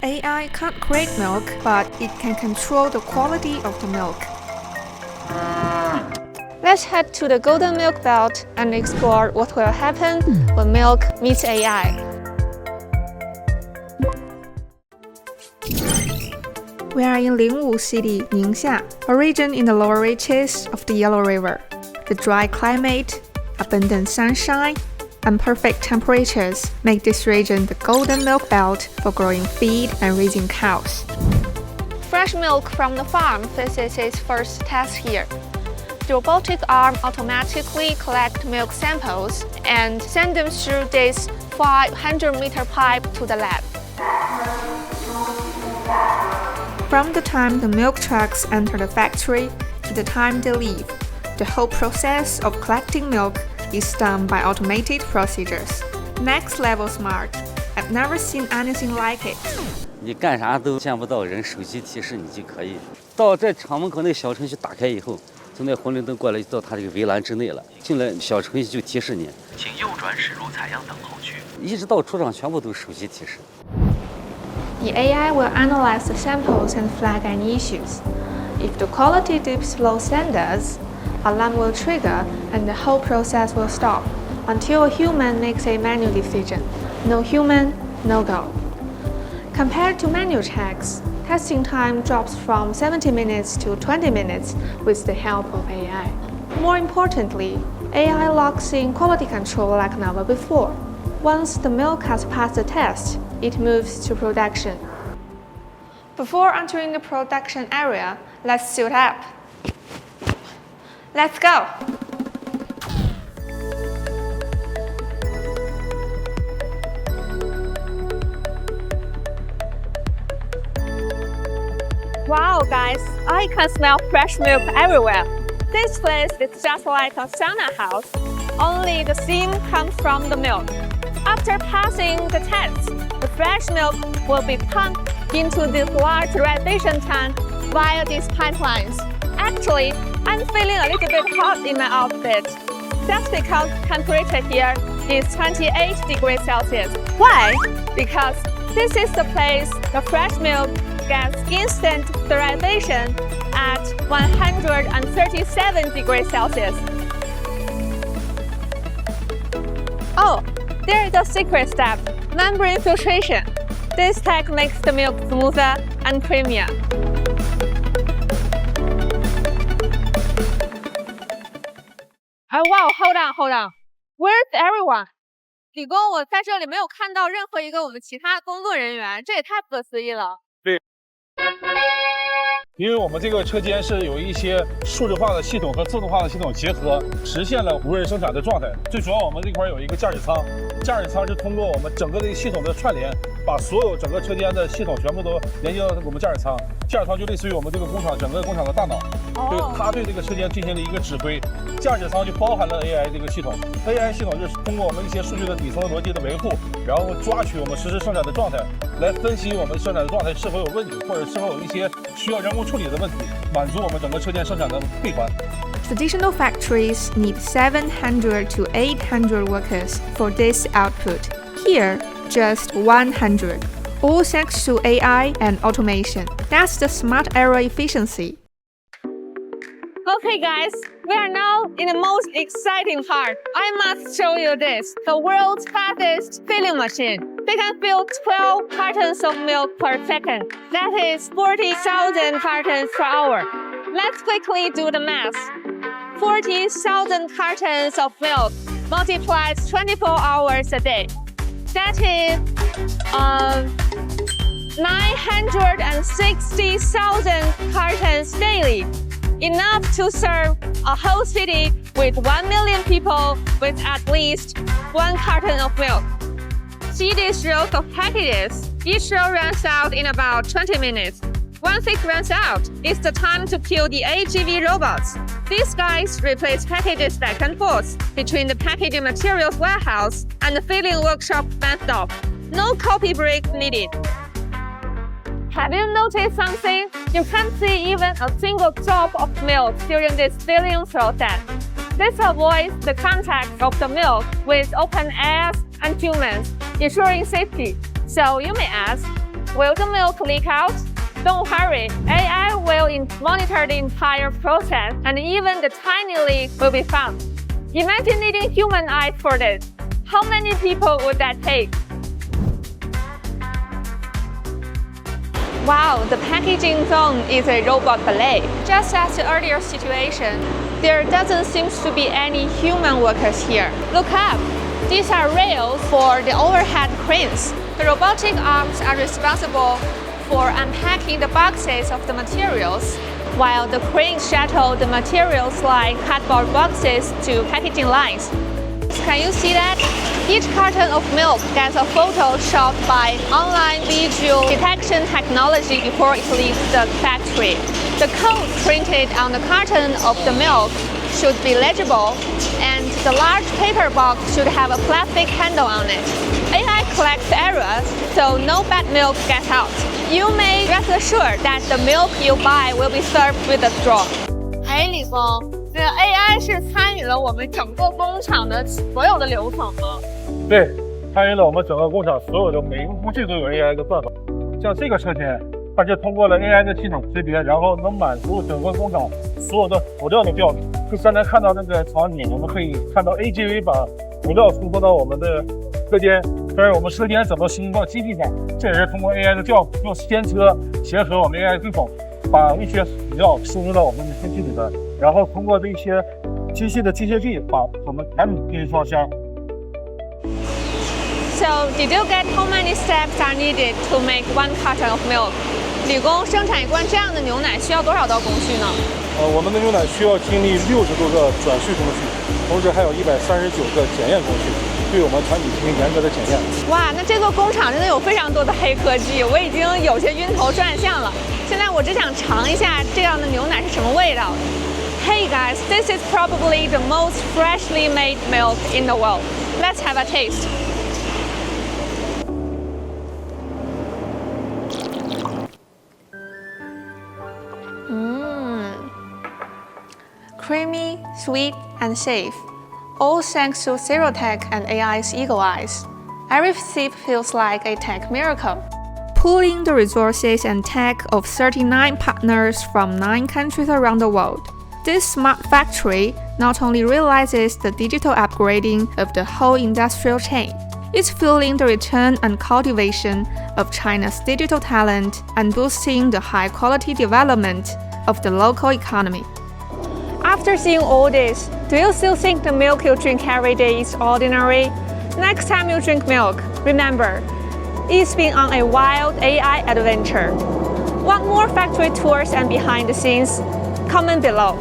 AI can't create milk, but it can control the quality of the milk. Let's head to the golden milk belt and explore what will happen when milk meets AI. We are in Lingwu City, Ningxia, a region in the lower reaches of the Yellow River. The dry climate, abundant sunshine, and perfect temperatures make this region the golden milk belt for growing feed and raising cows. Fresh milk from the farm faces its first test here. The robotic arm automatically collects milk samples and sends them through this 500-meter pipe to the lab. From the time the milk trucks enter the factory to the time they leave, the whole process of collecting milk is done by automated procedures. Next level smart. I've never seen anything like it. 你干啥都见不到人，手机提示你就可以。到这厂门口那个小程序打开以后，从那红绿灯过来就到它这个围栏之内了。进来小程序就提示你，请右转驶入采样等候区。一直到出厂全部都是手机提示。 The AI will analyze the samples and flag any issues. If the quality dips below standards, alarm will trigger and the whole process will stop until a human makes a manual decision. No human, no go. Compared to manual checks, testing time drops from 70 minutes to 20 minutes with the help of AI. More importantly, AI locks in quality control like never before. Once the milk has passed the test, it moves to production. Before entering the production area, let's suit up. Let's go! Wow, guys, I can smell fresh milk everywhere. This place is just like a sauna house, only the steam comes from the milk. After passing the test, the fresh milk will be pumped into this large radiation tank via these pipelines. Actually, I'm feeling a little bit hot in my outfit. That's because temperature here is 28 degrees Celsius. Why? Because this is the place the fresh milk gets instant sterilization at 137 degrees Celsius. Oh, there is a secret step, membrane filtration. This tech makes the milk smoother and creamier. Oh wow, hold on. Where's everyone? 李工，我在这里没有看到任何一个我们其他工作人员，这也太不可思议了。因为我们这个车间是有一些数字化的系统和自动化的系统结合，实现了无人生产的状态。最主要，我们这块有一个驾驶舱，驾驶舱是通过我们整个的系统的串联，把所有整个车间的系统全部都连接到我们驾驶舱。驾驶舱就类似于我们这个工厂整个工厂的大脑，对，它对这个车间进行了一个指挥。驾驶舱就包含了 AI 这个系统 ，AI 系统就是通过我们一些数据的底层逻辑的维护，然后抓取我们实时生产的状态，来分析我们生产的状态是否有问题，或者是否有一些需要人工处理的问题，满足我们整个车间生产的闭环。 Traditional factories need 700 to 800 workers for this output. Here, just 100. All thanks to AI and automation. That's the smart area efficiency. Okay guys, we are now in the most exciting part. I must show you this, the world's fastest filling machine. They can fill 12 cartons of milk per second. That is 40,000 cartons per hour. Let's quickly do the math. 40,000 cartons of milk multiplies 24 hours a day. That is 960,000 cartons daily. Enough to serve a whole city with 1 million people with at least 1 carton of milk. See these rows of packages? Each row runs out in about 20 minutes. Once it runs out, it's the time to kill the AGV robots. These guys replace packages back and forth between the packaging materials warehouse and the filling workshop bandstop. No coffee break needed. Have you noticed something? You can't see even a single drop of milk during this filling process. This avoids the contact of the milk with open air and humans, ensuring safety. So you may ask, Will the milk leak out? Don't hurry, AI will monitor the entire process and even the tiny leak will be found. Imagine needing human eyes for this. How many people would that take? Wow, the packaging zone is a robot ballet. Just as the earlier situation, there doesn't seem to be any human workers here. Look up. These are rails for the overhead cranes. The robotic arms are responsible for unpacking the boxes of the materials, while the cranes shuttle the materials like cardboard boxes to packaging lines. Can you see that? Each carton of milk gets a photo shot by online visual detection technology before it leaves the factory. The code printed on the carton of the milk should be legible, and the large paper box should have a plastic handle on it. AI collects errors, so no bad milk gets out. You may rest assured that the milk you buy will be served with a straw. 哎，李峰，这个 AI 是参与了我们整个工厂的所有的流程吗？对，参与了我们整个工厂所有的每一个工序都有 AI 的算法。像这个车间，它就通过了 AI 的系统识别，然后能满足整个工厂所有的辅料的标准。就刚才看到那个场景，我们可以看到 AGV 把辅料输送到我们的车间，但是我们车间怎么输送到基地上，这也是通过 AI 的调度，用先车结合我们 AI 系统，把一些辅料输入到我们的机器里边，然后通过这些机器的机械臂把我们产品进行装箱。So, did you get how many steps are needed to make one carton of milk? 李工，生产一罐这样的牛奶需要多少道工序呢？我们的牛奶需要经历60多个转序工序，同时还有139个检验工序，对我们产品进行严格的检验。哇，那这个工厂真的有非常多的黑科技，我已经有些晕头转向了。现在我只想尝一下这样的牛奶是什么味道。Hey guys, this is probably the most freshly made milk in the world. Let's have a taste. Creamy, sweet, and safe. All thanks to Zero Tech and AI's Eagle Eyes. Every sip feels like a tech miracle. Pooling the resources and tech of 39 partners from 9 countries around the world. This smart factory not only realizes the digital upgrading of the whole industrial chain, it's fueling the return and cultivation of China's digital talent and boosting the high-quality development of the local economy. After seeing all this, do you still think the milk you drink every day is ordinary? Next time you drink milk, remember, it's been on a wild AI adventure. Want more factory tours and behind the scenes? Comment below.